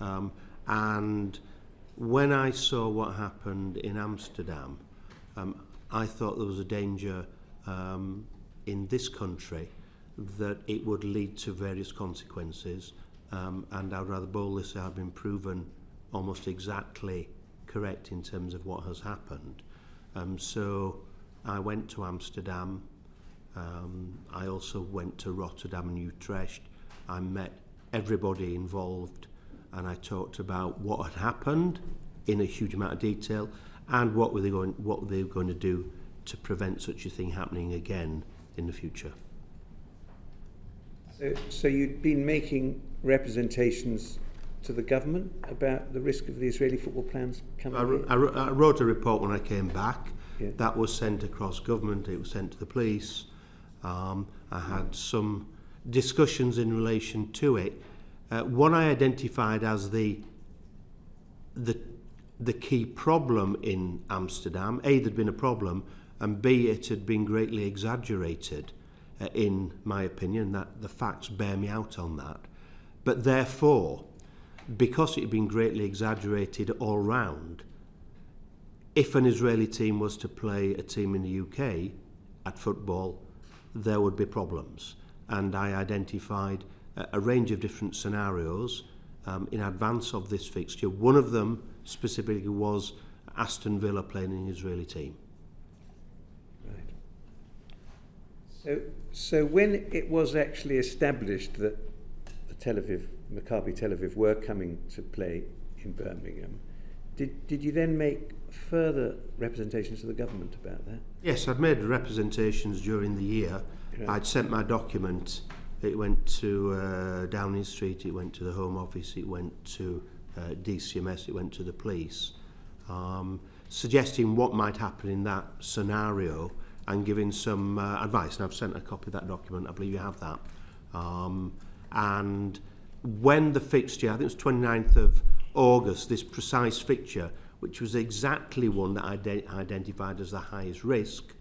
And when I saw what happened in Amsterdam, I thought there was a danger in this country that it would lead to various consequences, and I'd rather boldly say I've been proven almost exactly correct in terms of what has happened. So I went to Amsterdam. I also went to Rotterdam and Utrecht. I met everybody involved, and I talked about what had happened in a huge amount of detail and what were they going to do to prevent such a thing happening again in the future. So you'd been making representations to the government about the risk of the Israeli football plans coming in? I wrote a report when I came back. Yeah. That was sent across government. It was sent to the police. I had some discussions in relation to it. One I identified as the key problem in Amsterdam. A, there'd been a problem, and B, it had been greatly exaggerated, in my opinion. That the facts bear me out on that. But therefore, because it had been greatly exaggerated all round, if an Israeli team was to play a team in the UK at football, there would be problems. And I identified a range of different scenarios in advance of this fixture. One of them specifically was Aston Villa playing an Israeli team. Right. So when it was actually established that Maccabi Tel Aviv were coming to play in Birmingham, did you then make further representations to the government about that? Yes, I'd made representations during the year. Right. I'd sent my document. It went to Downing Street, it went to the Home Office, it went to DCMS, it went to the police, suggesting what might happen in that scenario and giving some advice. And I've sent a copy of that document. I believe you have that. And when the fixture, I think it was 29th of August, this precise fixture, which was exactly one that I identified as the highest risk,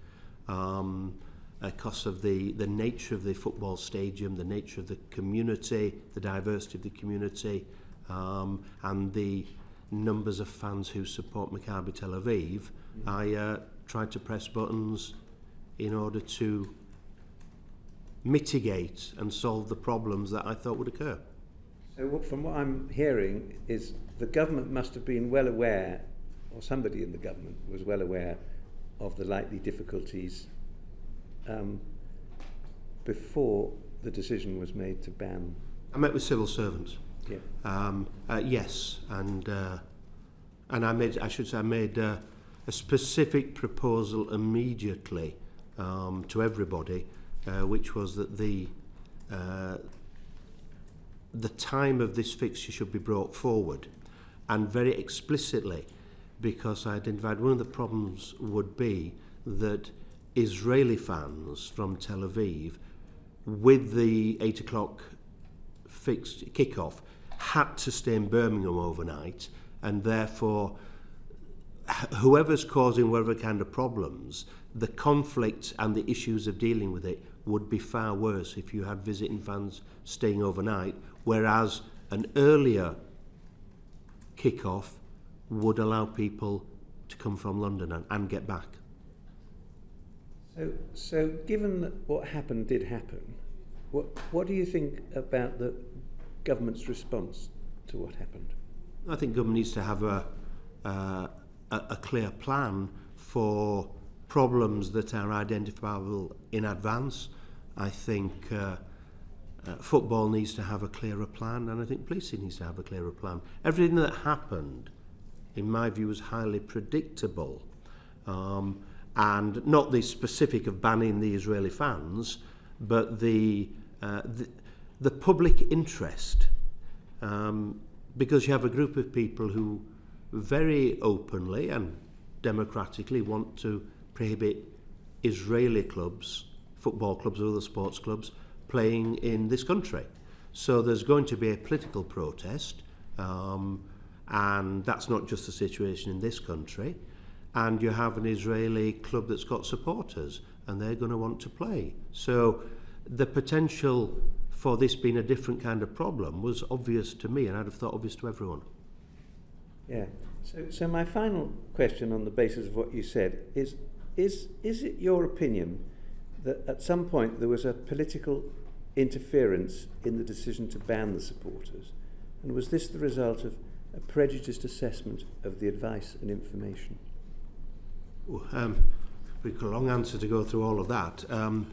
because of the nature of the football stadium, the nature of the community, the diversity of the community, and the numbers of fans who support Maccabi Tel Aviv. I tried to press buttons in order to mitigate and solve the problems that I thought would occur. So from what I'm hearing is the government must have been well aware, or somebody in the government was well aware of the likely difficulties before the decision was made to ban. I met with civil servants. Yeah. Yes, and I made a specific proposal immediately to everybody, which was that the time of this fixture should be brought forward, and very explicitly, because I identified one of the problems would be that Israeli fans from Tel Aviv, with the 8 o'clock fixed kick-off, had to stay in Birmingham overnight, and therefore whoever's causing whatever kind of problems, the conflict and the issues of dealing with it would be far worse if you had visiting fans staying overnight, whereas an earlier kick-off would allow people to come from London and get back. So given that what happened did happen, what do you think about the government's response to what happened? I think government needs to have a clear plan for problems that are identifiable in advance. I think football needs to have a clearer plan, and I think policing needs to have a clearer plan. Everything that happened, in my view, was highly predictable, and not the specific of banning the Israeli fans, but the public interest, because you have a group of people who very openly and democratically want to prohibit Israeli clubs, football clubs or other sports clubs, playing in this country. So there's going to be a political protest, and that's not just the situation in this country. And you have an Israeli club that's got supporters, and they're going to want to play. So the potential for this being a different kind of problem was obvious to me, and I'd have thought obvious to everyone. Yeah. So my final question on the basis of what you said is it your opinion that at some point there was a political interference in the decision to ban the supporters, and was this the result of a prejudiced assessment of the advice and information? We've got a long answer to go through all of that. So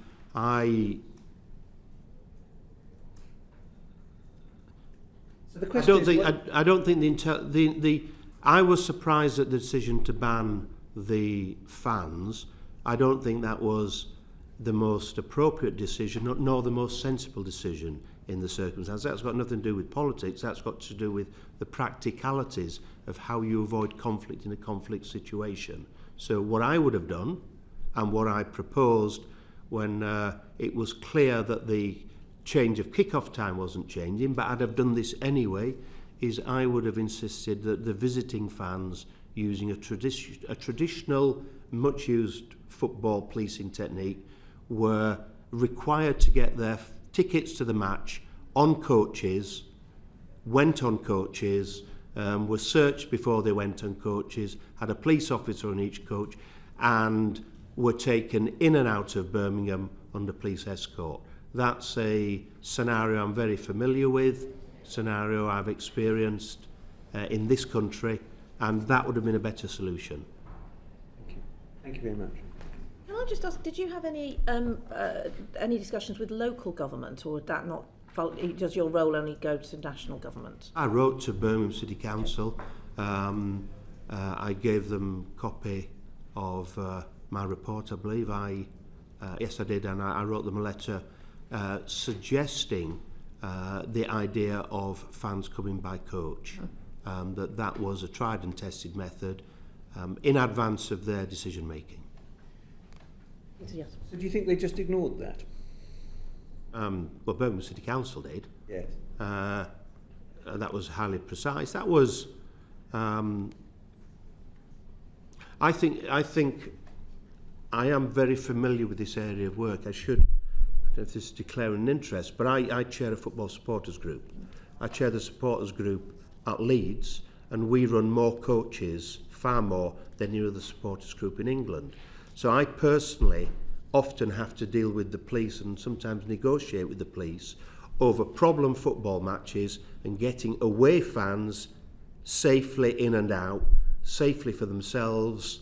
the question I don't think I was surprised at the decision to ban the fans. I don't think that was the most appropriate decision, nor the most sensible decision in the circumstances. That's got nothing to do with politics. That's got to do with the practicalities of how you avoid conflict in a conflict situation. So what I would have done, and what I proposed when it was clear that the change of kick-off time wasn't changing, but I'd have done this anyway, is I would have insisted that the visiting fans, using a traditional, much-used football policing technique, were required to get their tickets to the match on coaches, went on coaches, were searched before they went on coaches, had a police officer on each coach, and were taken in and out of Birmingham under police escort. That's a scenario I'm very familiar with, scenario I've experienced in this country, and that would have been a better solution. Thank you. Thank you very much. Can I just ask, did you have any discussions with local government, or would that not? Does your role only go to national government? I wrote to Birmingham City Council. I gave them a copy of my report, I believe. Yes, I did, and I wrote them a letter suggesting the idea of fans coming by coach, that was a tried and tested method in advance of their decision making. Yes. So do you think they just ignored that? Well, Birmingham City Council did. Yes. That was highly precise. That was, I think I am very familiar with this area of work. I don't know if this is declaring an interest, but I chair a football supporters group. I chair the supporters group at Leeds, and we run more coaches, far more than any other supporters group in England. So I personally often have to deal with the police and sometimes negotiate with the police over problem football matches and getting away fans safely in and out, safely for themselves,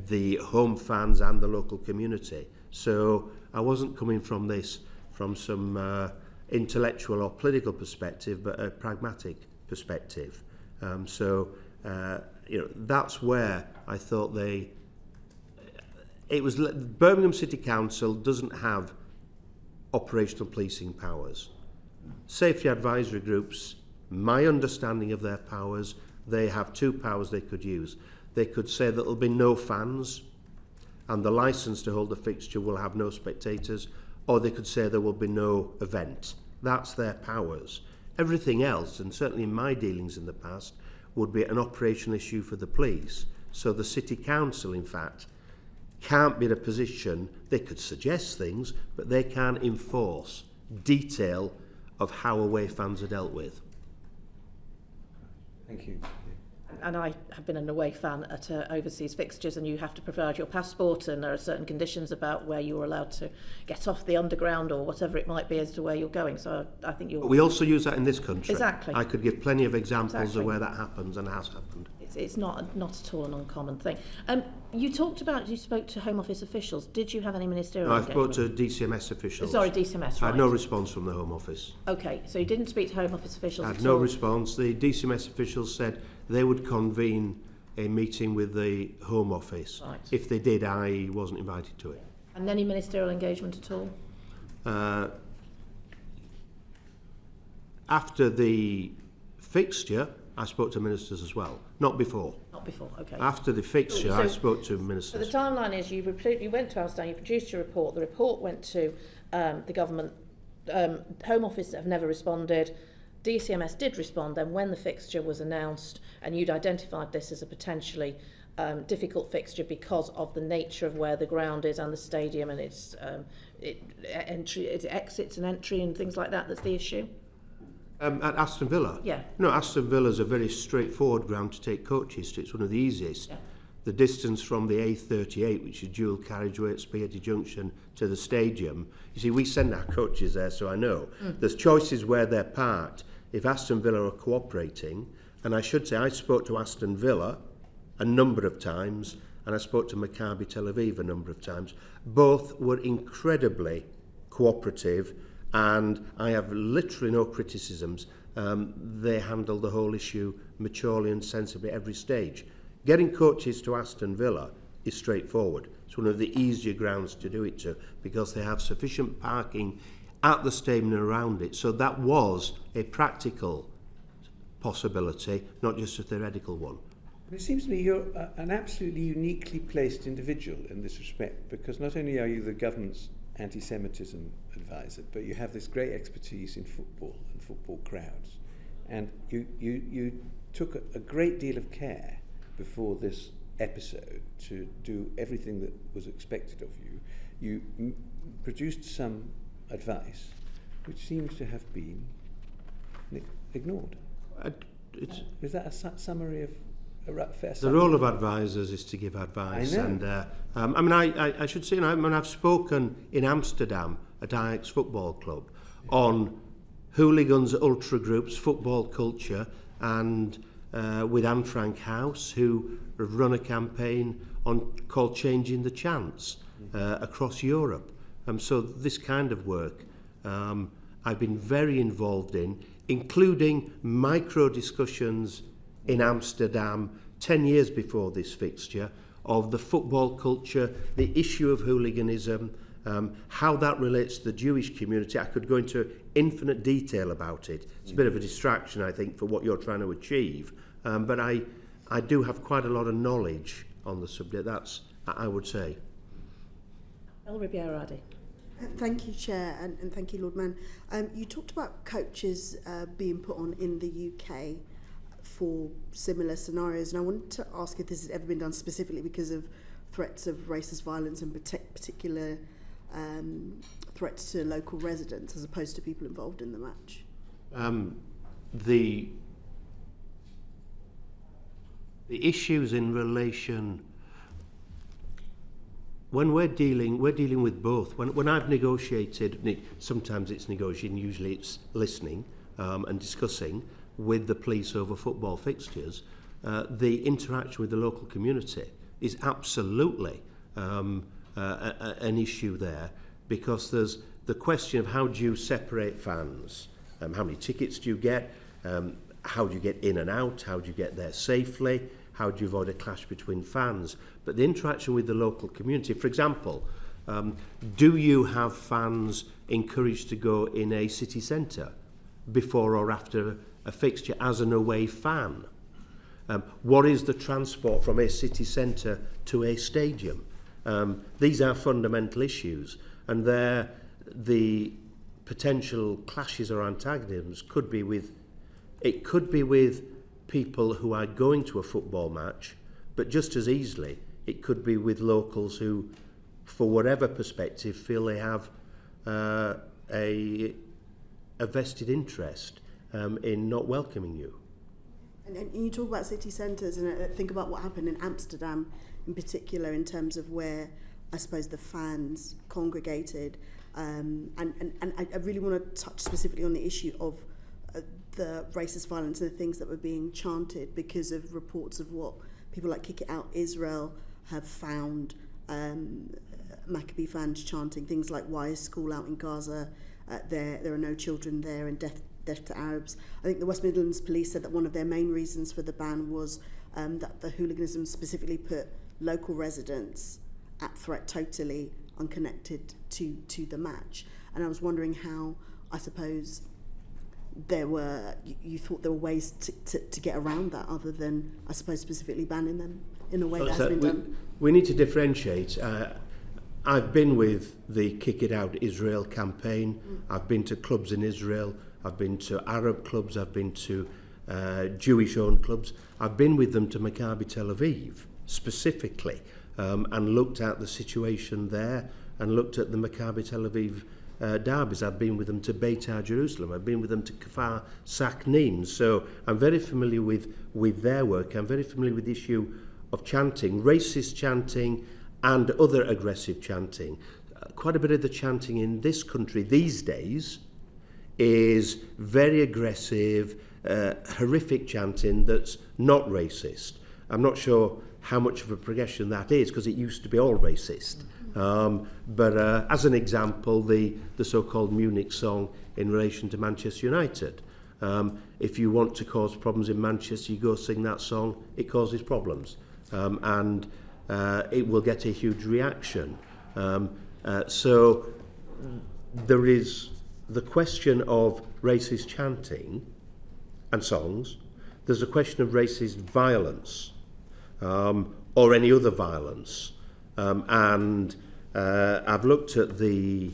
the home fans and the local community. So I wasn't coming from this from some intellectual or political perspective, but a pragmatic perspective. That's where I thought Birmingham City Council doesn't have operational policing powers. Safety advisory groups, my understanding of their powers, they have two powers they could use. They could say that there'll be no fans and the licence to hold the fixture will have no spectators, or they could say there will be no event. That's their powers. Everything else, and certainly in my dealings in the past, would be an operational issue for the police. So the City Council, in fact, can't be in a position, they could suggest things, but they can't enforce detail of how away fans are dealt with. Thank you. And I have been an away fan at overseas fixtures, and you have to provide your passport, and there are certain conditions about where you're allowed to get off the underground or whatever it might be as to where you're going. So I think you're... But we also use that in this country. Exactly. I could give plenty of examples of where that happens and has happened. It's not at all an uncommon thing. You spoke to Home Office officials. Did you have any ministerial engagement? I spoke to DCMS officials. Sorry, DCMS, right. I had no response from the Home Office. Okay, so you didn't speak to Home Office officials I had at no all? response. The DCMS officials said they would convene a meeting with the Home Office. Right. If they did, I wasn't invited to it. And any ministerial engagement at all? After the fixture, I spoke to ministers as well. Not before. Not before, okay. After the fixture, I spoke to ministers. So the timeline is you went to Alstown, you produced your report, the report went to the government, Home Office have never responded, DCMS did respond then when the fixture was announced, and you'd identified this as a potentially difficult fixture because of the nature of where the ground is and the stadium and its exits and entry and things like that. That's the issue. At Aston Villa? Yeah. No, Aston Villa is a very straightforward ground to take coaches to. It's one of the easiest. Yeah. The distance from the A38, which is dual carriageway at Spaghetti Junction, to the stadium. You see, we send our coaches there, so I know. There's choices where they're parked. If Aston Villa are cooperating, and I should say I spoke to Aston Villa a number of times, and I spoke to Maccabi Tel Aviv a number of times. Both were incredibly cooperative, and I have literally no criticisms. They handled the whole issue maturely and sensibly at every stage. Getting coaches to Aston Villa is straightforward. It's one of the easier grounds to do it to, because they have sufficient parking at the stadium and around it. So that was a practical possibility, not just a theoretical one. It seems to me you're an absolutely uniquely placed individual in this respect, because not only are you the government's anti-Semitism advisor, but you have this great expertise in football and football crowds. And you took a great deal of care before this episode to do everything that was expected of you. You produced some advice which seems to have been ignored. Is that a summary of a fair summary? The role of advisors is to give advice. I know. And I mean, I should say, I've spoken in Amsterdam at Ajax Football Club on hooligans, ultra groups, football culture, and with Anne Frank House, who have run a campaign called Changing the Chance across Europe. So this kind of work I've been very involved in, including micro discussions in Amsterdam 10 years before this fixture of the football culture, the issue of hooliganism, how that relates to the Jewish community. I could go into infinite detail about it. It's a bit of a distraction, I think, for what you're trying to achieve. But I do have quite a lot of knowledge on the subject, that's, I would say. El Ribiaradi. Thank you, Chair, and thank you, Lord Mann. You talked about coaches being put on in the UK for similar scenarios, and I wanted to ask if this has ever been done specifically because of threats of racist violence and particular threats to local residents as opposed to people involved in the match. The issues in relation, when we're dealing with both. When I've negotiated, sometimes it's negotiating, usually it's listening and discussing with the police over football fixtures, the interaction with the local community is absolutely an issue there, because there's the question of how do you separate fans, how many tickets do you get, how do you get in and out, how do you get there safely, how do you avoid a clash between fans, but the interaction with the local community. For example, do you have fans encouraged to go in a city centre before or after a fixture as an away fan? What is the transport from a city centre to a stadium? These are fundamental issues, and the potential clashes or antagonisms could be with people who are going to a football match, but just as easily it could be with locals who, for whatever perspective, feel they have a vested interest in not welcoming you. And you talk about city centres, and I think about what happened in Amsterdam in particular in terms of where I suppose the fans congregated, and I really want to touch specifically on the issue of the racist violence and the things that were being chanted because of reports of what people like Kick It Out Israel have found Maccabi fans chanting things like, why is school out in Gaza, there are no children there, and death to Arabs. I think the West Midlands police said that one of their main reasons for the ban was that the hooliganism specifically put local residents at threat, totally unconnected to the match. And I was wondering how, I suppose, you thought there were ways to get around that other than, I suppose, specifically banning them in a way that has been done. We need to differentiate. I've been with the Kick It Out Israel campaign. I've been to clubs in Israel. I've been to Arab clubs. I've been to Jewish-owned clubs. I've been with them to Maccabi Tel Aviv. specifically, and looked at the situation there and looked at the Maccabi Tel Aviv derbies. I've been with them to Beitar Jerusalem. I've been with them to Kfar Saknim. So I'm very familiar with their work. I'm very familiar with the issue of chanting, racist chanting and other aggressive chanting. Quite a bit of the chanting in this country these days is very aggressive, horrific chanting that's not racist. I'm not sure how much of a progression that is, because it used to be all racist. But as an example, the so-called Munich song in relation to Manchester United. If you want to cause problems in Manchester, you go sing that song, it causes problems. And it will get a huge reaction. So there is the question of racist chanting and songs. There's a question of racist violence, or any other violence. And I've looked at the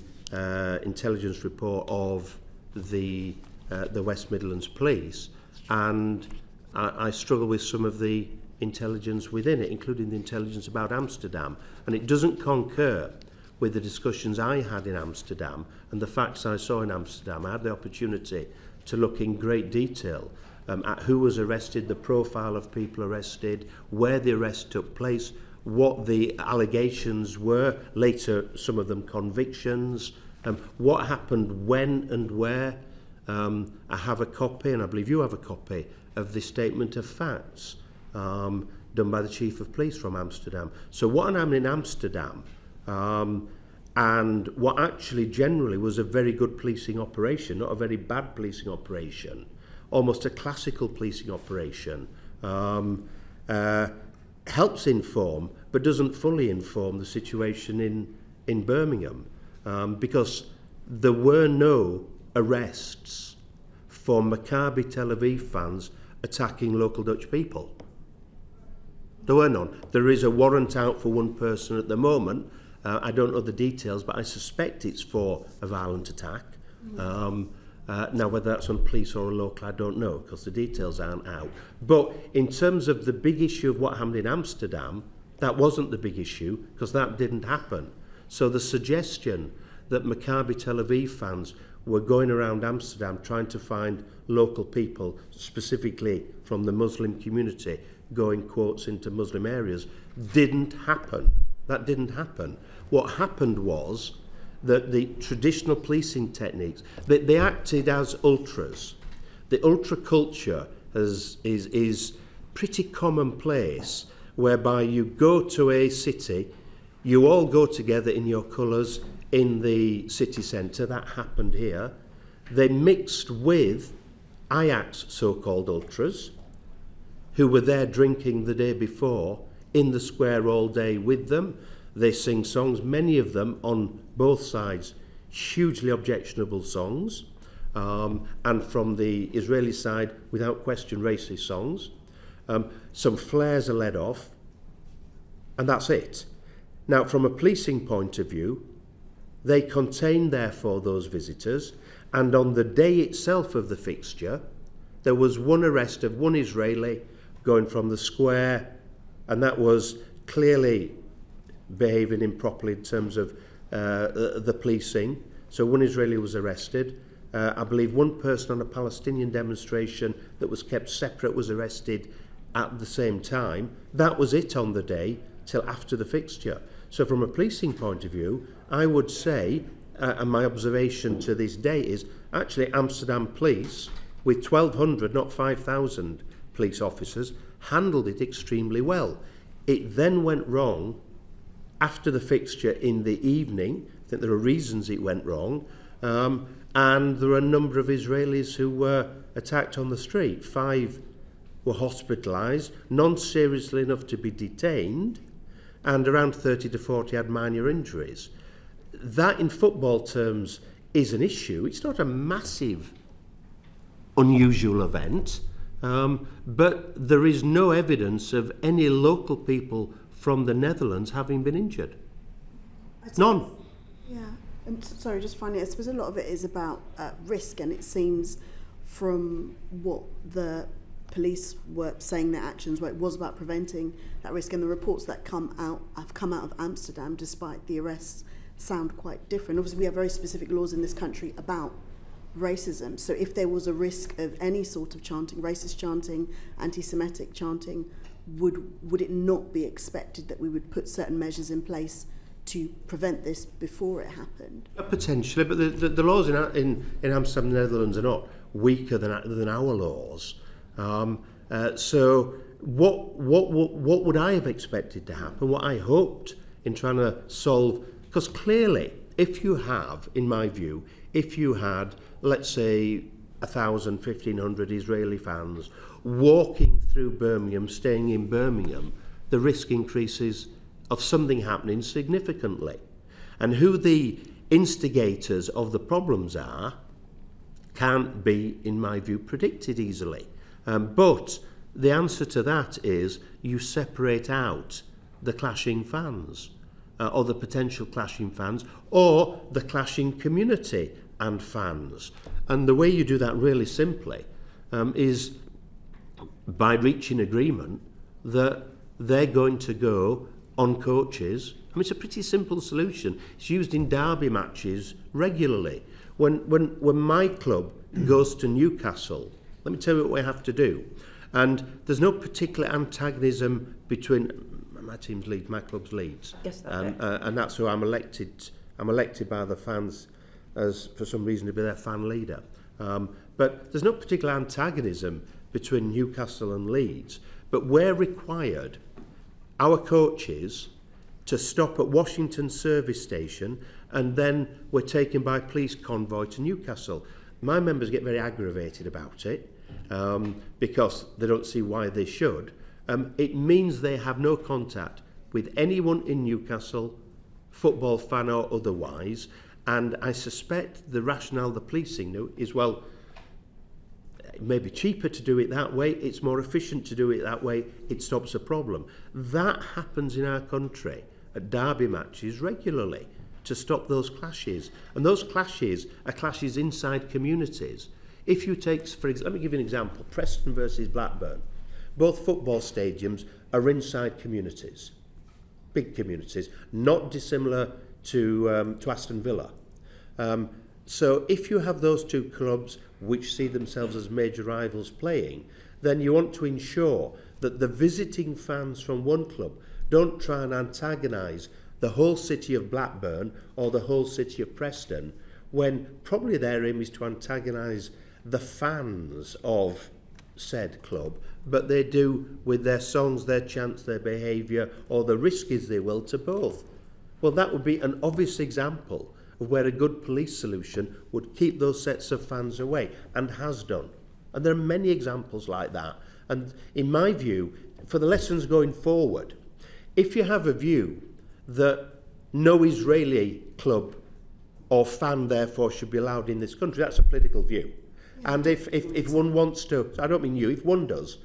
intelligence report of the West Midlands Police, and I struggle with some of the intelligence within it, including the intelligence about Amsterdam. And it doesn't concur with the discussions I had in Amsterdam and the facts I saw in Amsterdam. I had the opportunity to look in great detail at who was arrested, the profile of people arrested, where the arrest took place, what the allegations were, later some of them convictions, what happened when and where. I have a copy, and I believe you have a copy, of the statement of facts done by the Chief of Police from Amsterdam. So what happened in Amsterdam, and what actually generally was a very good policing operation, not a very bad policing operation, almost a classical policing operation, helps inform, but doesn't fully inform the situation in Birmingham, because there were no arrests for Maccabi Tel Aviv fans attacking local Dutch people. There were none. There is a warrant out for one person at the moment. I don't know the details, but I suspect it's for a violent attack. Now, whether that's on police or a local, I don't know, because the details aren't out. But in terms of the big issue of what happened in Amsterdam, that wasn't the big issue, because that didn't happen. So the suggestion that Maccabi Tel Aviv fans were going around Amsterdam trying to find local people, specifically from the Muslim community, going, quotes, into Muslim areas, didn't happen. That didn't happen. What happened was that the traditional policing techniques, they acted as ultras. The ultra culture is pretty commonplace, whereby you go to a city, you all go together in your colours in the city centre. That happened here. They mixed with Ajax so-called ultras, who were there drinking the day before in the square all day with them. They sing songs, many of them on both sides, hugely objectionable songs, and from the Israeli side, without question, racist songs. Some flares are let off, and that's it. Now, from a policing point of view, they contained, therefore, those visitors, and on the day itself of the fixture, there was one arrest of one Israeli going from the square, and that was clearly behaving improperly in terms of the policing. So one Israeli was arrested. I believe one person on a Palestinian demonstration that was kept separate was arrested at the same time. That was it on the day till after the fixture. So from a policing point of view, I would say, and my observation to this day is, actually Amsterdam police, with 1,200, not 5,000 police officers, handled it extremely well. It then went wrong after the fixture in the evening. I think there are reasons it went wrong, and there are a number of Israelis who were attacked on the street. 5 were hospitalised, none seriously enough to be detained, and around 30 to 40 had minor injuries. That, in football terms, is an issue. It's not a massive, unusual event, but there is no evidence of any local people from the Netherlands having been injured. None. Yeah. Sorry, just finally, I suppose a lot of it is about risk, and it seems from what the police were saying their actions, where it was about preventing that risk, and the reports that have come out of Amsterdam, despite the arrests, sound quite different. Obviously, we have very specific laws in this country about racism. So if there was a risk of any sort of chanting, racist chanting, anti-Semitic chanting, would it not be expected that we would put certain measures in place to prevent this before it happened? Potentially, but the laws in Amsterdam, Netherlands, are not weaker than our laws. So what would I have expected to happen? What I hoped in trying to solve, because clearly, if you have, in my view, if you had, let's say, 1,000, 1,500 Israeli fans walking through Birmingham, staying in Birmingham, the risk increases of something happening significantly. And who the instigators of the problems are can't be, in my view, predicted easily. But the answer to that is you separate out the clashing fans, or the potential clashing fans, or the clashing community and fans. And the way you do that really simply is by reaching agreement that they're going to go on coaches. I mean, it's a pretty simple solution. It's used in derby matches regularly. When my club goes to Newcastle, let me tell you what we have to do. And there's no particular antagonism between my team's Leeds, my club's Leeds. Yes, that's and that's who I'm elected. I'm elected by the fans as, for some reason, to be their fan leader. But there's no particular antagonism between Newcastle and Leeds. But we're required, our coaches, to stop at Washington service station, and then we're taken by police convoy to Newcastle. My members get very aggravated about it because they don't see why they should. It means they have no contact with anyone in Newcastle, football fan or otherwise, and I suspect the rationale the policing know is, well, it may be cheaper to do it that way, it's more efficient to do it that way, it stops a problem. That happens in our country at derby matches regularly to stop those clashes. And those clashes are clashes inside communities. If you take, for example, let me give you an example, Preston versus Blackburn. Both football stadiums are inside communities, big communities, not dissimilar to Aston Villa. So if you have those two clubs which see themselves as major rivals playing, then you want to ensure that the visiting fans from one club don't try and antagonise the whole city of Blackburn or the whole city of Preston, when probably their aim is to antagonise the fans of said club, but they do with their songs, their chants, their behaviour, or the risk is they will to both. Well, that would be an obvious example of where a good police solution would keep those sets of fans away, and has done. And there are many examples like that. And in my view, for the lessons going forward, if you have a view that no Israeli club or fan therefore should be allowed in this country, that's a political view. And if one wants to, I don't mean you, if one does,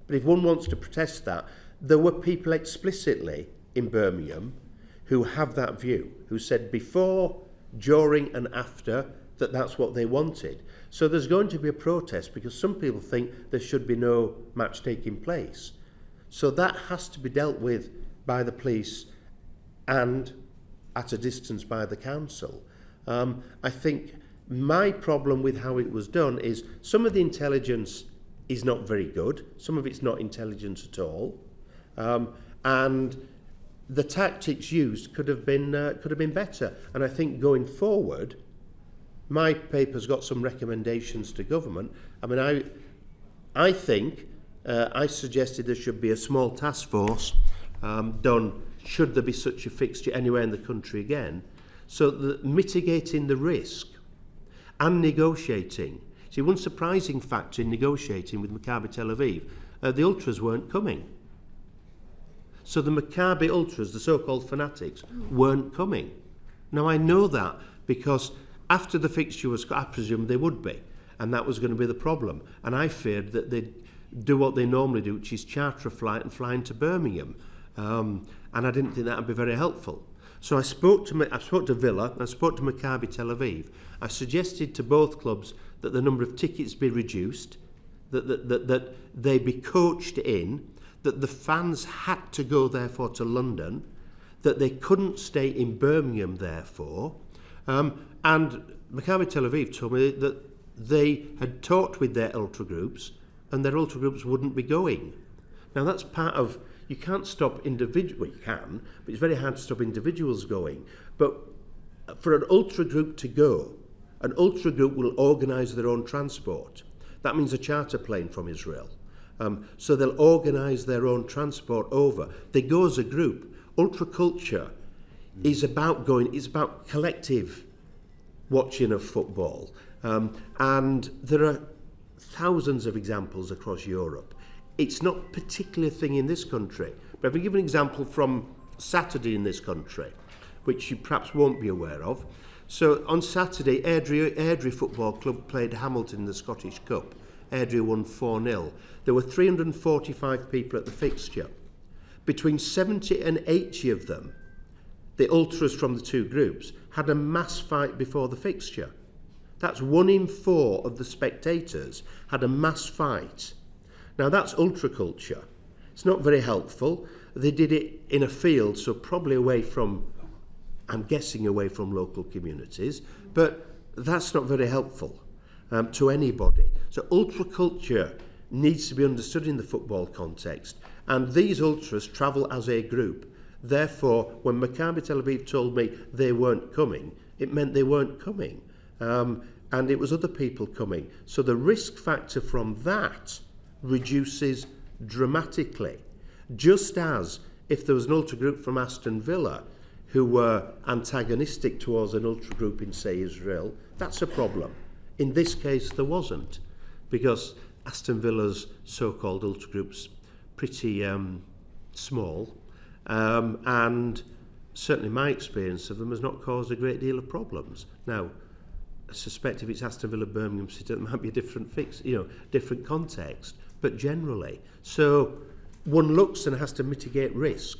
but if one wants to protest that, there were people explicitly in Birmingham who have that view, who said before, during and after that that's what they wanted. So there's going to be a protest because some people think there should be no match taking place. So that has to be dealt with by the police and at a distance by the council. I think my problem with how it was done is some of the intelligence is not very good, some of it's not intelligence at all, and the tactics used could have been better. And I think going forward, my paper's got some recommendations to government. I mean, I think I suggested there should be a small task force done should there be such a fixture anywhere in the country again, so that mitigating the risk and negotiating. See, one surprising factor in negotiating with Maccabi Tel Aviv, the ultras weren't coming. So the Maccabi ultras, the so-called fanatics, weren't coming. Now I know that because after the fixture was, I presume they would be, and that was going to be the problem. And I feared that they'd do what they normally do, which is charter a flight and fly into Birmingham. And I didn't think that would be very helpful. So I spoke to Villa, I spoke to Maccabi Tel Aviv. I suggested to both clubs that the number of tickets be reduced, that they be coached in, that the fans had to go therefore to London, that they couldn't stay in Birmingham therefore, and Maccabi Tel Aviv told me that they had talked with their ultra groups and their ultra groups wouldn't be going. Now that's part of, you can't stop individuals, well you can, but it's very hard to stop individuals going. But for an ultra group to go, an ultra group will organise their own transport. That means a charter plane from Israel. So they'll organise their own transport over. They go as a group. Ultra culture is about going, it's about collective watching of football. And there are thousands of examples across Europe. It's not particularly a thing in this country. But if I give an example from Saturday in this country, which you perhaps won't be aware of. So on Saturday, Airdrie Football Club played Hamilton in the Scottish Cup. Airdrie won 4-0. There were 345 people at the fixture. Between 70 and 80 of them, the ultras from the two groups, had a mass fight before the fixture. That's 1 in 4 of the spectators had a mass fight. Now that's ultra culture. It's not very helpful. They did it in a field, so probably away from, I'm guessing away from local communities, but that's not very helpful to anybody. So ultra culture needs to be understood in the football context, and these ultras travel as a group. Therefore, when Maccabi Tel Aviv told me they weren't coming, it meant they weren't coming, and it was other people coming. So the risk factor from that reduces dramatically, just as if there was an ultra group from Aston Villa who were antagonistic towards an ultra group in, say, Israel, that's a problem. In this case, there wasn't, because Aston Villa's so-called ultra group's pretty small, and certainly my experience of them has not caused a great deal of problems. Now, I suspect if it's Aston Villa, Birmingham City, it might be a different different context, but generally. So one looks and has to mitigate risk.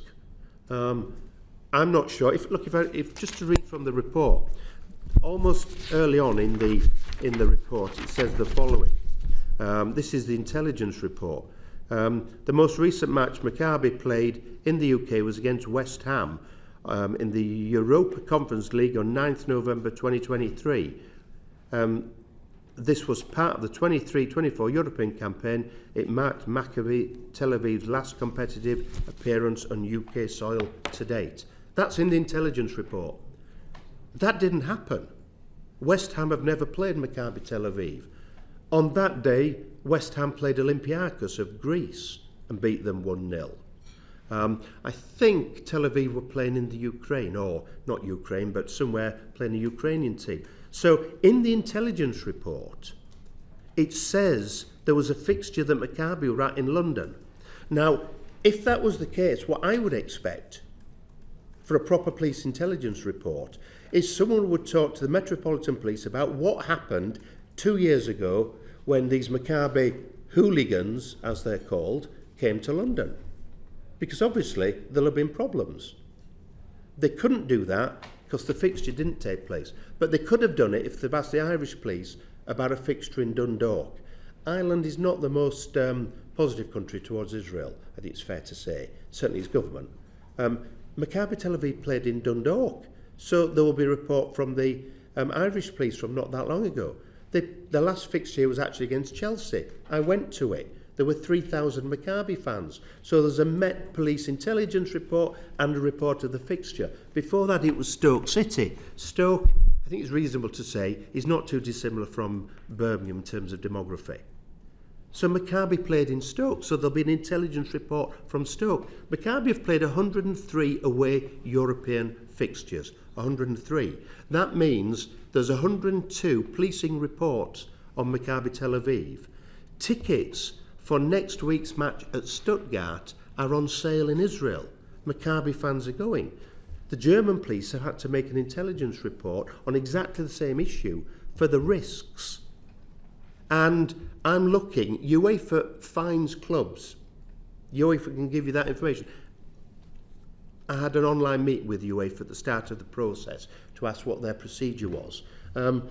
I'm not sure. If just to read from the report, almost early on in the report, it says the following. This is the intelligence report. The most recent match Maccabi played in the UK was against West Ham in the Europa Conference League on 9th November 2023. This was part of the 23-24 European campaign. It marked Maccabi Tel Aviv's last competitive appearance on UK soil to date. That's in the intelligence report. That didn't happen. West Ham have never played Maccabi Tel Aviv. On that day, West Ham played Olympiacos of Greece and beat them 1-0. I think Tel Aviv were playing in the Ukraine, or not Ukraine, but somewhere playing a Ukrainian team. So in the intelligence report, it says there was a fixture that Maccabi were at in London. Now, if that was the case, what I would expect for a proper police intelligence report is someone would talk to the Metropolitan Police about what happened 2 years ago when these Maccabi hooligans, as they're called, came to London. Because obviously there'll have been problems. They couldn't do that because the fixture didn't take place. But they could have done it if they've asked the Irish police about a fixture in Dundalk. Ireland is not the most positive country towards Israel, I think it's fair to say, certainly its government. Maccabi Tel Aviv played in Dundalk, so there will be a report from the Irish police from not that long ago. The last fixture was actually against Chelsea. I went to it. There were 3,000 Maccabi fans. So there's a Met Police intelligence report and a report of the fixture. Before that, it was Stoke City. Stoke, I think it's reasonable to say, is not too dissimilar from Birmingham in terms of demography. So Maccabi played in Stoke, so there'll be an intelligence report from Stoke. Maccabi have played 103 away European fixtures, 103. That means there's 102 policing reports on Maccabi Tel Aviv. Tickets for next week's match at Stuttgart are on sale in Israel. Maccabi fans are going. The German police have had to make an intelligence report on exactly the same issue for the risks. And I'm looking, UEFA fines clubs. UEFA can give you that information. I had an online meeting with UEFA at the start of the process to ask what their procedure was. And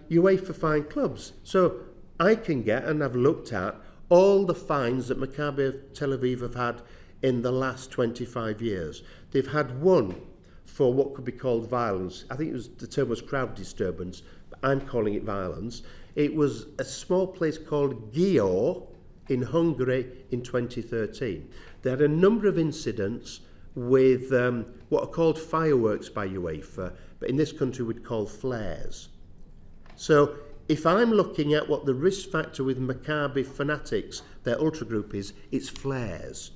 UEFA fine clubs. So I can get, and I've looked at, all the fines that Maccabi Tel Aviv have had in the last 25 years. They've had one for what could be called violence. I think the term was crowd disturbance, but I'm calling it violence. It was a small place called Győr in Hungary in 2013. They had a number of incidents with what are called fireworks by UEFA, but in this country we'd call flares. So if I'm looking at what the risk factor with Maccabi fanatics, their ultra group is, it's flares.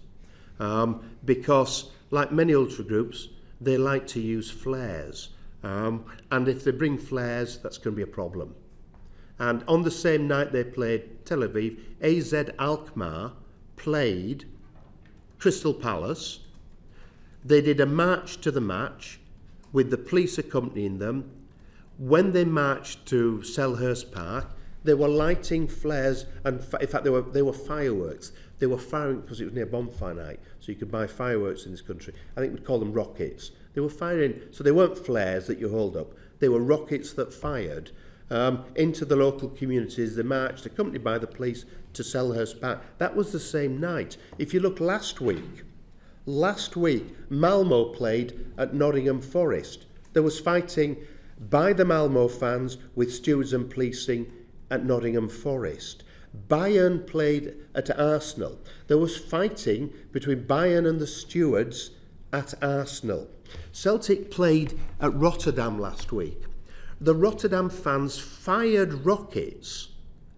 Because, like many ultra groups, they like to use flares. And if they bring flares, that's going to be a problem. And on the same night they played Tel Aviv, AZ Alkmaar played Crystal Palace. They did a march to the match with the police accompanying them. When they marched to Selhurst Park, they were lighting flares, and in fact they were fireworks. They were firing because it was near bonfire night, so you could buy fireworks in this country. I think we'd call them rockets. They were firing, so they weren't flares that you hold up. They were rockets that fired into the local communities. They marched, accompanied by the police, to Selhurst Park. That was the same night. If you look last week, Malmo played at Nottingham Forest. There was fighting by the Malmo fans with stewards and policing at Nottingham Forest. Bayern played at Arsenal. There was fighting between Bayern and the stewards at Arsenal. Celtic played at Rotterdam last week. The Rotterdam fans fired rockets,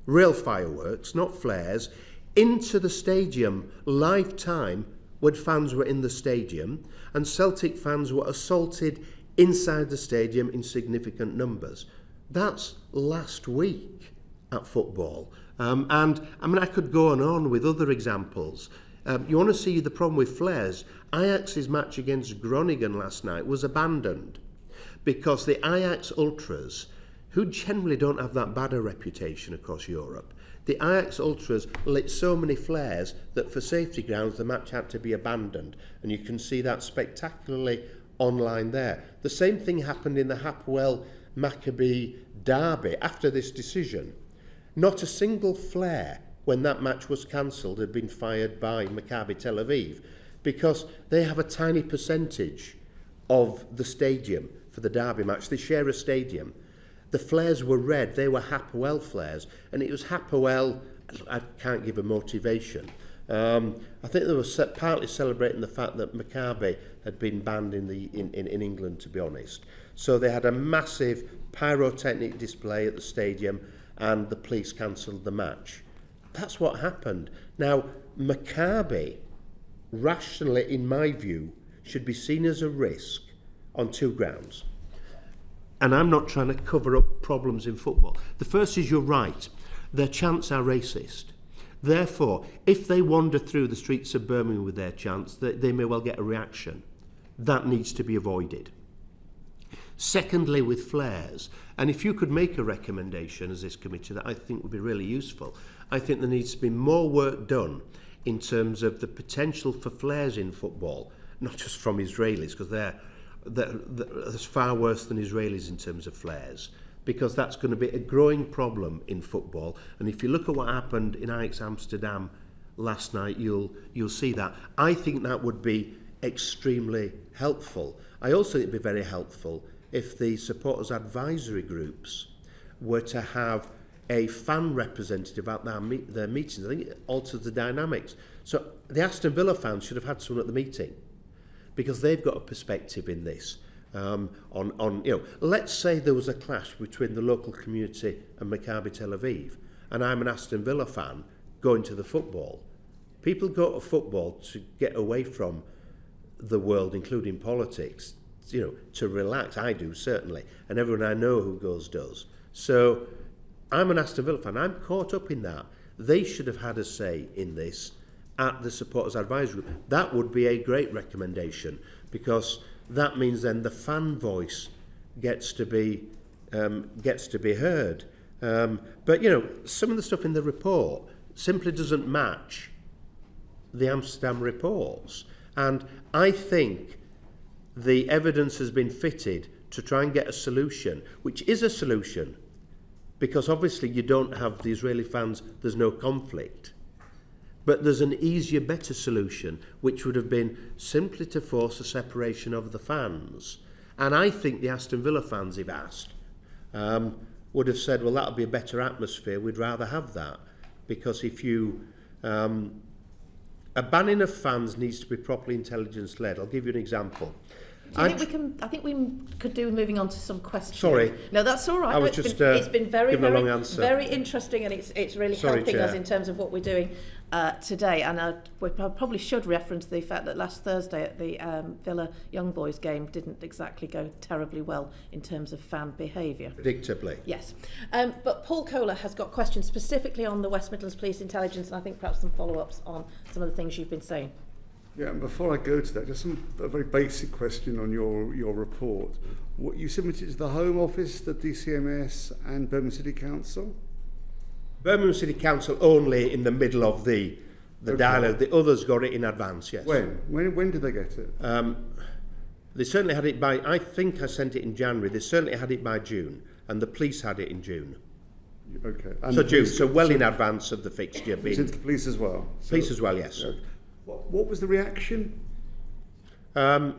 real fireworks, not flares, into the stadium live time when fans were in the stadium, and Celtic fans were assaulted inside the stadium in significant numbers. That's last week at football. And I mean, I could go on with other examples. You want to see the problem with flares? Ajax's match against Groningen last night was abandoned because the Ajax Ultras, who generally don't have that bad a reputation across Europe, the Ajax Ultras lit so many flares that for safety grounds the match had to be abandoned. And you can see that spectacularly online there. The same thing happened in the Hapoel Maccabi derby after this decision. Not a single flare when that match was cancelled had been fired by Maccabi Tel Aviv because they have a tiny percentage of the stadium for the derby match. They share a stadium. The flares were red, they were Hapoel flares, and it was Hapoel, I can't give a motivation. I think they were partly celebrating the fact that Maccabi had been banned in England, to be honest. So they had a massive pyrotechnic display at the stadium and the police cancelled the match. That's what happened. Now, Maccabi, rationally, in my view, should be seen as a risk on two grounds. And I'm not trying to cover up problems in football. The first is you're right. Their chants are racist. Therefore, if they wander through the streets of Birmingham with their chants, they may well get a reaction. That needs to be avoided. Secondly, with flares, and if you could make a recommendation as this committee that I think would be really useful, I think there needs to be more work done in terms of the potential for flares in football, not just from Israelis, because they're far worse than Israelis in terms of flares, because that's going to be a growing problem in football. And if you look at what happened in Ajax Amsterdam last night, you'll see that. I think that would be extremely helpful. I also think it would be very helpful if the supporters advisory groups were to have a fan representative at their meetings. I think it alters the dynamics. So the Aston Villa fans should have had someone at the meeting, because they've got a perspective in this. Let's say there was a clash between the local community and Maccabi Tel Aviv, and I'm an Aston Villa fan going to the football. People go to football to get away from the world, including politics, to relax. I do, certainly, and everyone I know who goes does. So I'm an Aston Villa fan. I'm caught up in that. They should have had a say in this at the supporters advisory group. That would be a great recommendation, because that means then the fan voice gets to be heard. But some of the stuff in the report simply doesn't match the Amsterdam reports, and I think the evidence has been fitted to try and get a solution, which is a solution, because obviously you don't have the Israeli fans, there's no conflict. But there's an easier, better solution, which would have been simply to force a separation of the fans. And I think the Aston Villa fans, if asked, would have said, well, that'll be a better atmosphere, we'd rather have that. Because if you... a banning of fans needs to be properly intelligence-led. I'll give you an example. I think we could do moving on to some questions. Sorry. No, that's all right. I was It's been very, giving a long answer. very interesting, and it's really helping us in terms of what we're doing today. And we probably should reference the fact that last Thursday at the Villa Young Boys game didn't exactly go terribly well in terms of fan behaviour. Predictably. Yes. But Paul Kohler has got questions specifically on the West Midlands Police Intelligence, and I think perhaps some follow-ups on some of the things you've been saying. Yeah, and before I go to that, just a very basic question on your report. What you submitted to the Home Office, the DCMS and Birmingham City Council? Birmingham City Council only in the middle of the dialogue. The others got it in advance, yes. When did they get it? They certainly had it by, I think I sent it in January, they certainly had it by June, and the police had it in June. Okay. And so June, so well in advance of the fixture being... Since the police as well? Police as well, yes. Okay. What was the reaction? The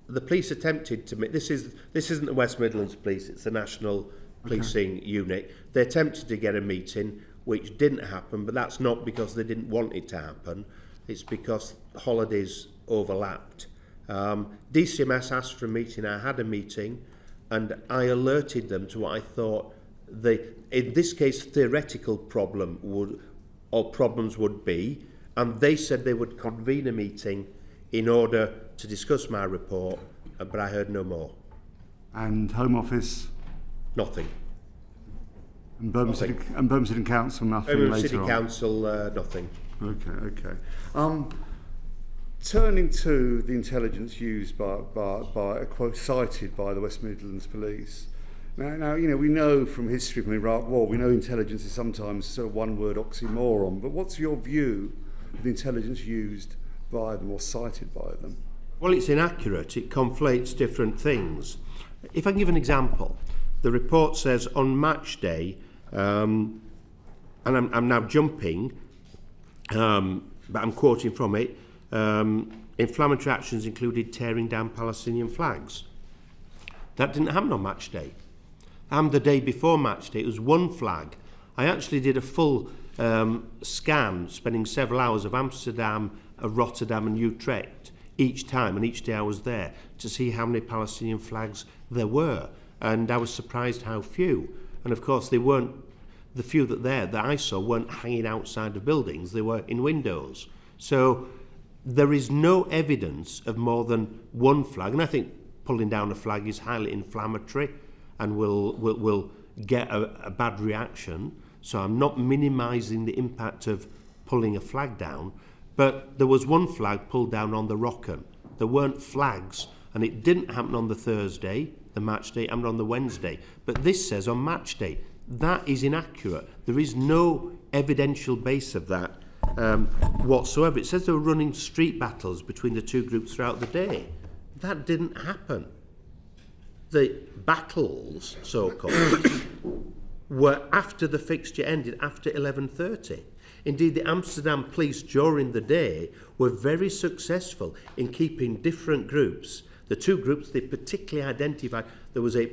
police attempted to make... This isn't the West Midlands Police, it's the National Policing Unit. They attempted to get a meeting, which didn't happen, but that's not because they didn't want it to happen. It's because holidays overlapped. DCMS asked for a meeting, I had a meeting, and I alerted them to what I thought in this case, theoretical problems would be, and they said they would convene a meeting in order to discuss my report, but I heard no more. And Home Office? Nothing. And Birmingham City Council, nothing Birmingham later City on? Council, nothing. Okay. Turning to the intelligence used by a quote cited by the West Midlands Police. Now, you know, we know from history from the Iraq War, we know intelligence is sometimes sort of one-word oxymoron, but what's your view of the intelligence used by them or cited by them? Well, it's inaccurate. It conflates different things. If I can give an example, the report says on match day, and I'm now jumping, but I'm quoting from it, inflammatory actions included tearing down Palestinian flags. That didn't happen on match day. The day before match day, it was one flag. I actually did a full scan, spending several hours of Amsterdam, of Rotterdam and Utrecht each time, and each day I was there to see how many Palestinian flags there were. And I was surprised how few. And of course, they weren't, the few that I saw weren't hanging outside of buildings, they were in windows. So there is no evidence of more than one flag, and I think pulling down a flag is highly inflammatory and will get a bad reaction. So I'm not minimising the impact of pulling a flag down, but there was one flag pulled down on the Rocken. There weren't flags, and it didn't happen on the Thursday, the match day, and on the Wednesday. But this says on match day. That is inaccurate. There is no evidential base of that whatsoever. It says they were running street battles between the two groups throughout the day. That didn't happen. The battles, so-called, were after the fixture ended, after 11:30. Indeed, the Amsterdam police during the day were very successful in keeping different groups. The two groups they particularly identified, there was a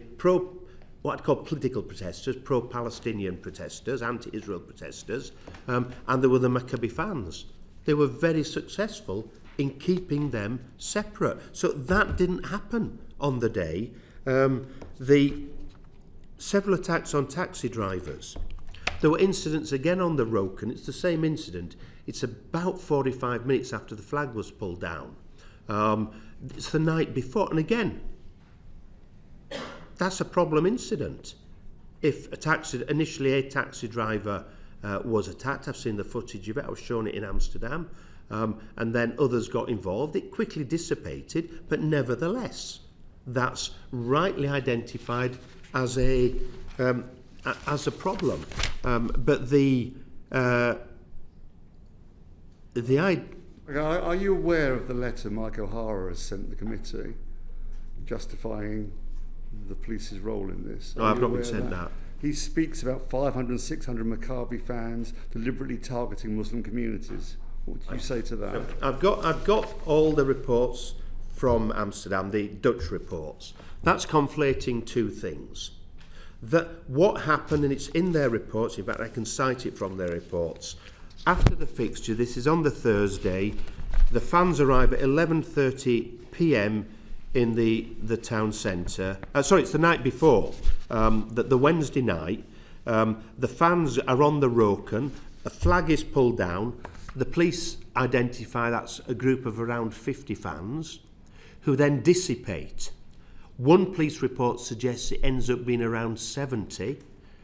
what I'd call political protesters, pro-Palestinian protesters, anti-Israel protesters, and there were the Maccabi fans. They were very successful in keeping them separate. So that didn't happen on the day. The several attacks on taxi drivers. There were incidents again on the Roken. It's the same incident. It's about 45 minutes after the flag was pulled down. It's the night before. And again, that's a problem incident. If initially a taxi driver was attacked, I've seen the footage of it, I was showing it in Amsterdam, and then others got involved. It quickly dissipated, but nevertheless, that's rightly identified as a problem. But Are you aware of the letter Mike O'Hara has sent the committee justifying the police's role in this? No, I've not been sent that. he speaks about 500 and 600 Maccabi fans deliberately targeting Muslim communities. What do you say to that? I've got all the reports from Amsterdam, the Dutch reports. That's conflating two things. That what happened, and it's in their reports, in fact I can cite it from their reports, after the fixture, this is on the Thursday, the fans arrive at 11:30 p.m. in the town centre. Sorry, it's the night before, the Wednesday night. The fans are on the Roken, a flag is pulled down, the police identify that's a group of around 50 fans, who then dissipate. One police report suggests it ends up being around 70,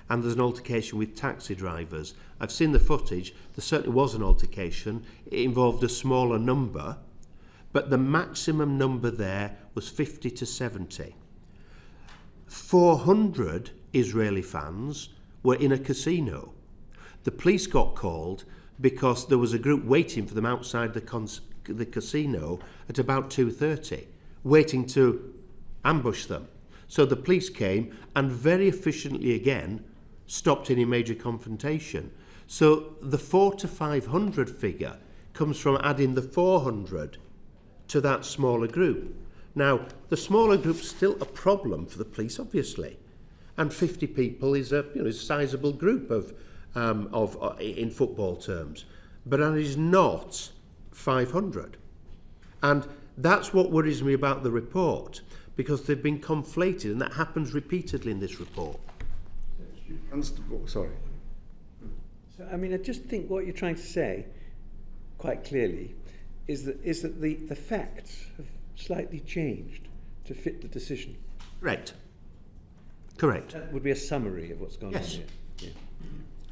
and there's an altercation with taxi drivers. I've seen the footage. There certainly was an altercation. It involved a smaller number, but the maximum number there was 50 to 70. 400 Israeli fans were in a casino. The police got called because there was a group waiting for them outside the casino at about 2:30, waiting to ambush them. So the police came and very efficiently again stopped any major confrontation. So the 400 to 500 figure comes from adding the 400 to that smaller group. Now, the smaller group's still a problem for the police, obviously, and 50 people is a sizable group of in football terms, but it is not 500, and that's what worries me about the report, because they've been conflated, and that happens repeatedly in this report. Constable, sorry. So, I mean, I just think what you're trying to say, quite clearly, is that the facts have slightly changed to fit the decision. Correct. That would be a summary of what's gone on here. Yeah.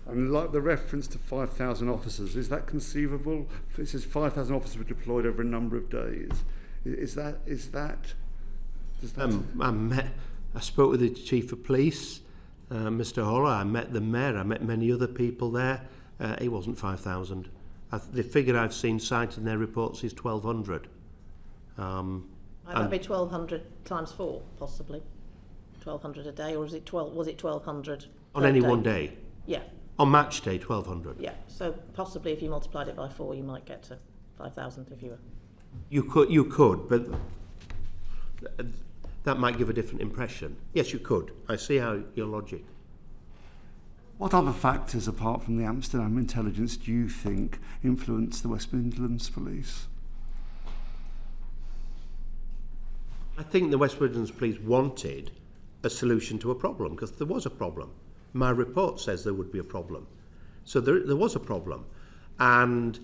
And like the reference to 5,000 officers, is that conceivable? It says 5,000 officers were deployed over a number of days. Does that? I spoke with the Chief of Police, Mr. Holler. I met the Mayor. I met many other people there. It wasn't 5,000. The figure I've seen cited in their reports is 1,200. Might that be 1,200 times 4, possibly? 1,200 a day, or was it 1,200 on any one day? Yeah. On match day, 1,200. Yeah. So possibly, if you multiplied it by 4, you might get to 5,000 if you were. You could, but that might give a different impression. Yes, you could. I see how your logic. What other factors, apart from the Amsterdam intelligence, do you think influenced the West Midlands police? I think the West Midlands police wanted a solution to a problem, because there was a problem. My report says there would be a problem. So there was a problem. And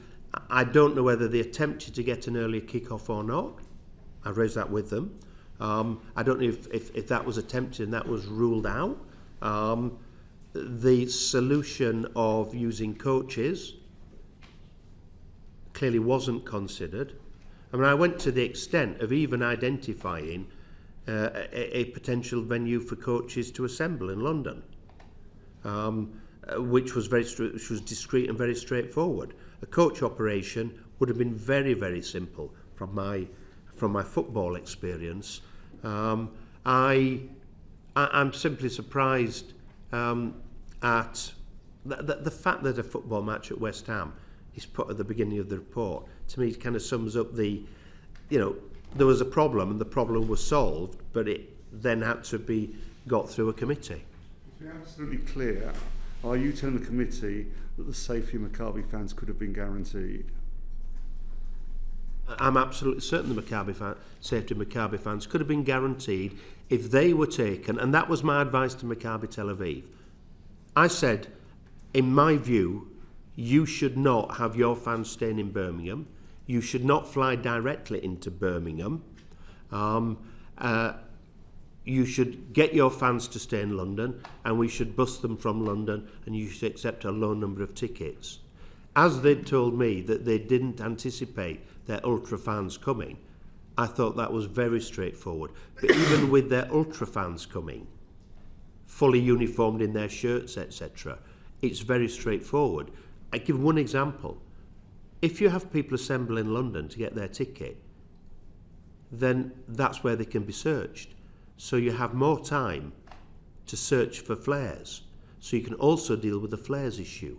I don't know whether they attempted to get an earlier kick-off or not. I raised that with them. I don't know if that was attempted and that was ruled out. The solution of using coaches clearly wasn't considered. I mean, I went to the extent of even identifying a potential venue for coaches to assemble in London, which was discreet and very straightforward. A coach operation would have been very, very simple from my football experience. I'm simply surprised at the fact that a football match at West Ham is put at the beginning of the report. To me, it kind of sums up there was a problem and the problem was solved, but it then had to be got through a committee. To be absolutely clear, are you telling the committee that the safety of Maccabi fans could have been guaranteed? I'm absolutely certain the safety of Maccabi fans could have been guaranteed if they were taken, and that was my advice to Maccabi Tel Aviv. I said, in my view, you should not have your fans staying in Birmingham. You should not fly directly into Birmingham. You should get your fans to stay in London, and we should bus them from London, and you should accept a low number of tickets. As they'd told me that they didn't anticipate their ultra fans coming, I thought that was very straightforward. But even with their ultra fans coming, fully uniformed in their shirts, etc., it's very straightforward. I give one example. If you have people assemble in London to get their ticket, then that's where they can be searched. So you have more time to search for flares. so you can also deal with the flares issue.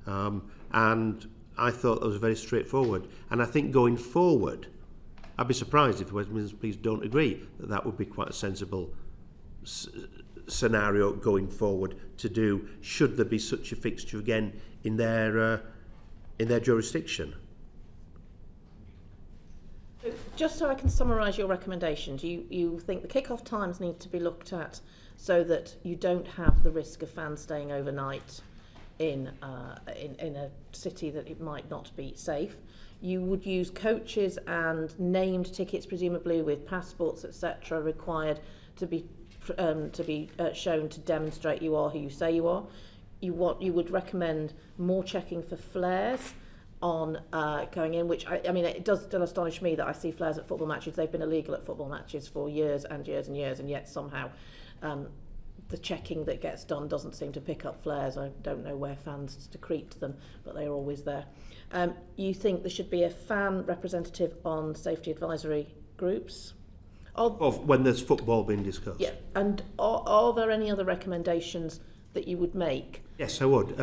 And I thought that was very straightforward. And I think going forward, I'd be surprised if the West Midlands Police don't agree that that would be quite a sensible scenario going forward to do, should there be such a fixture again in their jurisdiction. Just so I can summarise your recommendations, you think the kick-off times need to be looked at so that you don't have the risk of fans staying overnight in a city that it might not be safe. You would use coaches and named tickets, presumably with passports, etc., required to be shown to demonstrate you are who you say you are. You would recommend more checking for flares on going in, which I mean, it does still astonish me that I see flares at football matches. They've been illegal at football matches for years and years and years, and yet somehow the checking that gets done doesn't seem to pick up flares. I don't know where fans secrete them, but they are always there. You think there should be a fan representative on safety advisory groups? Of when there's football being discussed. Yeah, and are there any other recommendations that you would make? Yes, I would.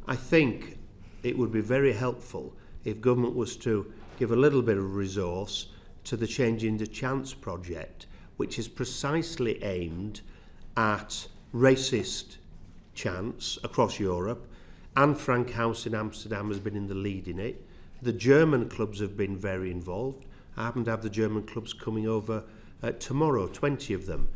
I think it would be very helpful if government was to give a little bit of resource to the Changing the Chance project, which is precisely aimed at racist chants across Europe. Anne Frank House in Amsterdam has been in the lead in it. The German clubs have been very involved. I happen to have the German clubs coming over tomorrow, 20 of them,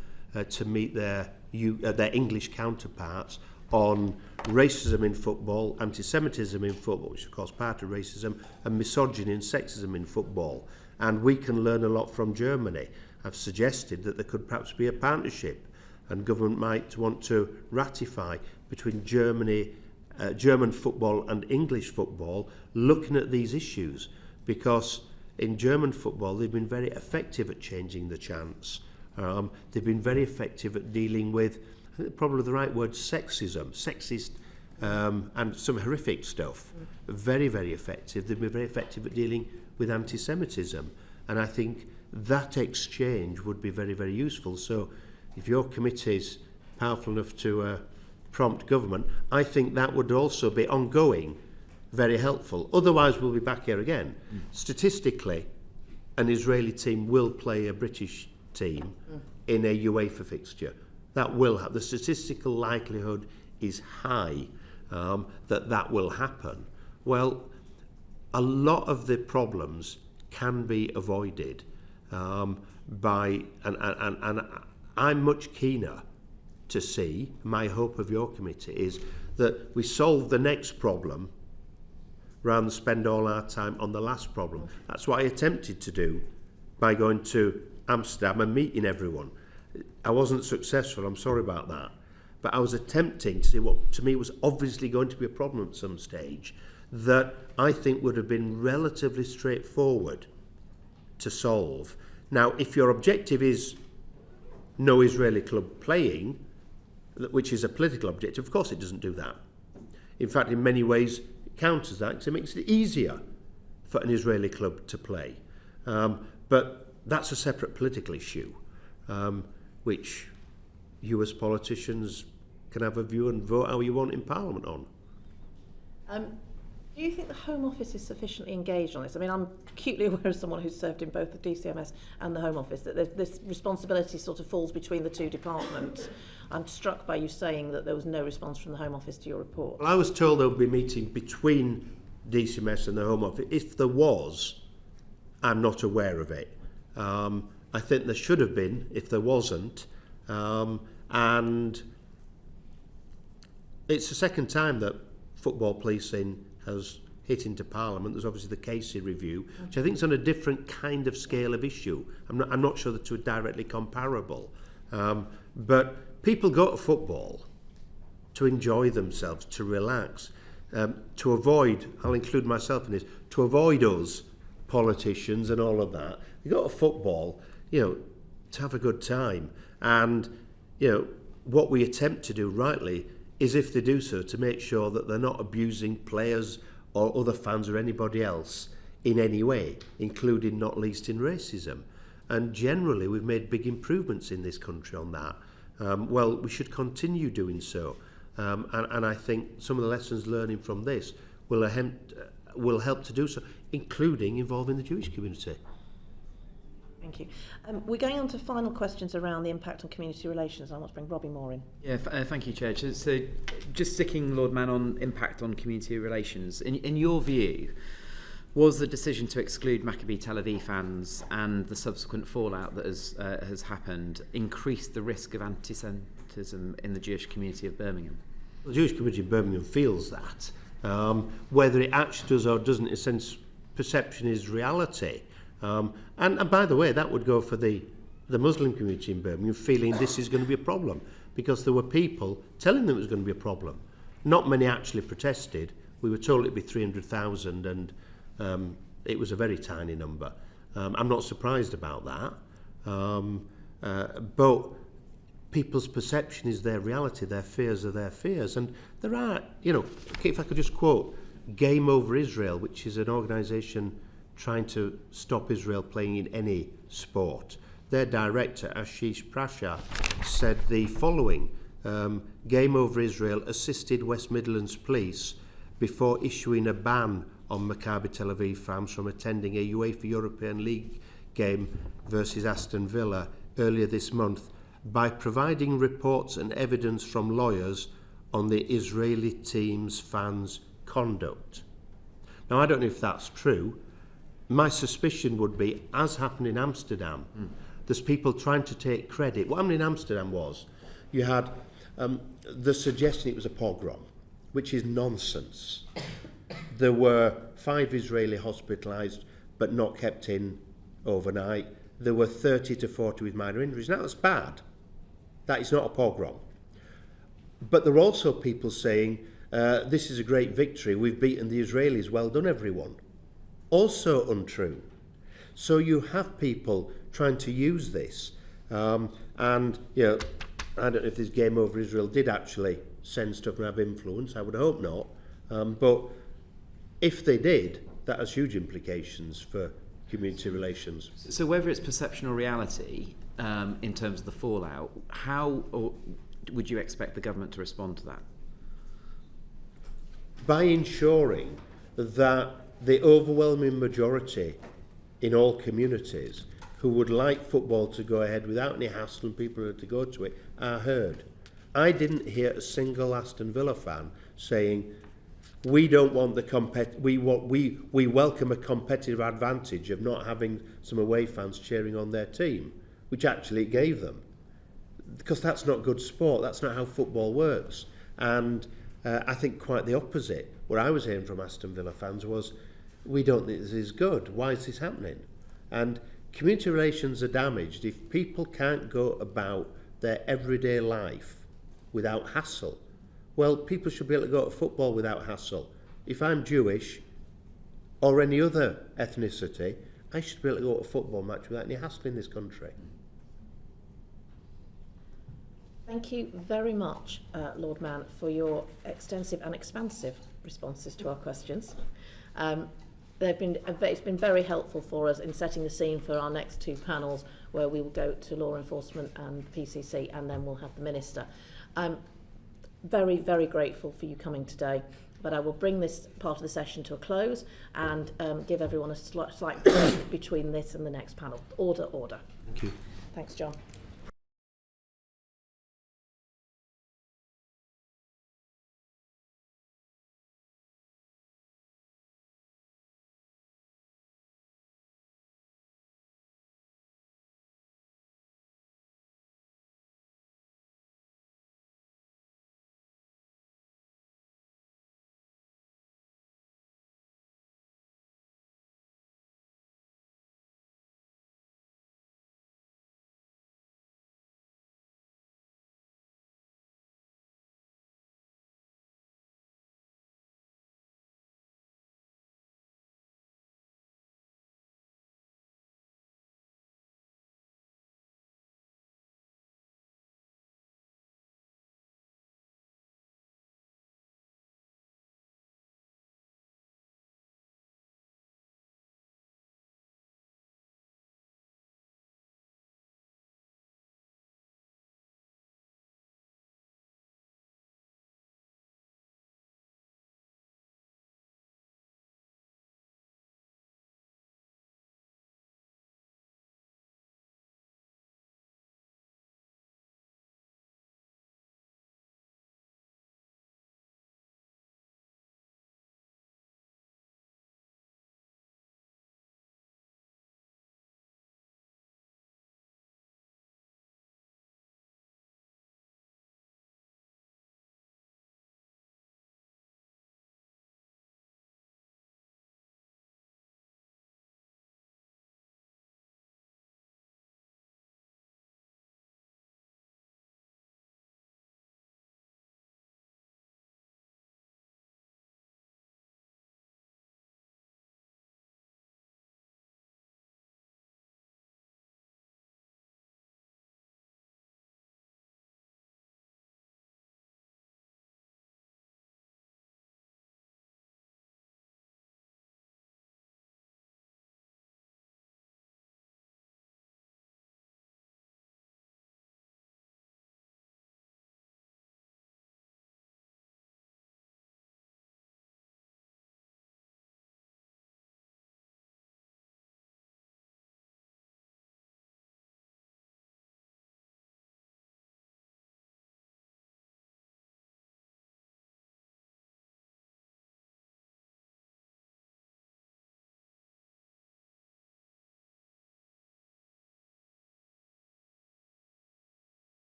to meet their English counterparts on racism in football, antisemitism in football, which is of course part of racism, and misogyny and sexism in football. And we can learn a lot from Germany. I've suggested that there could perhaps be a partnership, and government might want to ratify between German football and English football, looking at these issues, because in German football they've been very effective at changing the chance. They've been very effective at dealing with, I think probably the right word, sexist and some horrific stuff. Very, very effective. They've been very effective at dealing with anti-Semitism, and I think that exchange would be very, very useful. So if your committee is powerful enough to prompt government, I think that would also be ongoing very helpful. Otherwise we'll be back here again. Statistically, an Israeli team will play a British team in a UEFA fixture. That will happen. The statistical likelihood is high that will happen. Well, a lot of the problems can be avoided by, and I'm much keener to see, my hope of your committee is that we solve the next problem rather than spend all our time on the last problem. That's what I attempted to do by going to Amsterdam and meeting everyone. I wasn't successful, I'm sorry about that, but I was attempting to see what to me was obviously going to be a problem at some stage that I think would have been relatively straightforward to solve. Now, if your objective is no Israeli club playing, which is a political objective, of course it doesn't do that. In fact, in many ways, it counters that because it makes it easier for an Israeli club to play. But that's a separate political issue, which you as politicians can have a view and vote how you want in Parliament on. Do you think the Home Office is sufficiently engaged on this? I mean, I'm acutely aware as someone who's served in both the DCMS and the Home Office that this responsibility sort of falls between the two departments. I'm struck by you saying that there was no response from the Home Office to your report. Well, I was told there would be a meeting between DCMS and the Home Office. If there was, I'm not aware of it. I think there should have been if there wasn't. And it's the second time that football policing has hit into Parliament. There's obviously the Casey review, which I think is on a different kind of scale of issue. I'm not sure the two are directly comparable. But people go to football to enjoy themselves, to relax, to avoid, I'll include myself in this, to avoid us, politicians and all of that. They go to football, to have a good time. And, what we attempt to do rightly is, if they do so, to make sure that they're not abusing players or other fans or anybody else in any way, including not least in racism. And generally we've made big improvements in this country on that. Well, we should continue doing so. And I think some of the lessons learning from this will help to do so, including involving the Jewish community. Thank you. We're going on to final questions around the impact on community relations. I want to bring Robbie Moore in. Yeah, thank you, Chair. So just sticking, Lord Mann, on impact on community relations. In your view, was the decision to exclude Maccabi Tel Aviv fans and the subsequent fallout that has happened increased the risk of anti-Semitism in the Jewish community of Birmingham? The Jewish community of Birmingham feels that. Whether it actually does or doesn't, in a sense, perception is reality. And by the way, that would go for the Muslim community in Birmingham, feeling this is going to be a problem, because there were people telling them it was going to be a problem. Not many actually protested. We were told it'd be 300,000, and it was a very tiny number. I'm not surprised about that. But people's perception is their reality, their fears are their fears. And there are, if I could just quote Game Over Israel, which is an organisation trying to stop Israel playing in any sport. Their director, Ashish Prasha, said the following: Game Over Israel assisted West Midlands police before issuing a ban on Maccabi Tel Aviv fans from attending a UEFA European League game versus Aston Villa earlier this month by providing reports and evidence from lawyers on the Israeli team's fans' conduct. Now, I don't know if that's true. My suspicion would be, as happened in Amsterdam, there's people trying to take credit. What happened in Amsterdam was you had the suggestion it was a pogrom, which is nonsense. There were 5 Israeli hospitalised but not kept in overnight. There were 30 to 40 with minor injuries. Now, that's bad. That is not a pogrom. But there are also people saying, this is a great victory. We've beaten the Israelis. Well done, everyone. Also untrue. So you have people trying to use this. And, I don't know if this Game Over Israel did actually send stuff and have influence. I would hope not. But if they did, that has huge implications for community relations. So whether it's perception or reality, in terms of the fallout, how would you expect the government to respond to that? By ensuring that the overwhelming majority in all communities who would like football to go ahead without any hassle and people who are to go to it are heard. I didn't hear a single Aston Villa fan saying, we don't want the we welcome a competitive advantage of not having some away fans cheering on their team, which actually it gave them. Because that's not good sport, that's not how football works. And I think quite the opposite. What I was hearing from Aston Villa fans was, we don't think this is good. Why is this happening? And community relations are damaged if people can't go about their everyday life without hassle. Well, people should be able to go to football without hassle. If I'm Jewish or any other ethnicity, I should be able to go to a football match without any hassle in this country. Thank you very much, Lord Mann, for your extensive and expansive responses to our questions. It's been very helpful for us in setting the scene for our next 2 panels, where we will go to law enforcement and PCC, and then we'll have the Minister. I'm very, very grateful for you coming today, but I will bring this part of the session to a close and give everyone a slight break between this and the next panel. Order. Thank you. Thanks, John.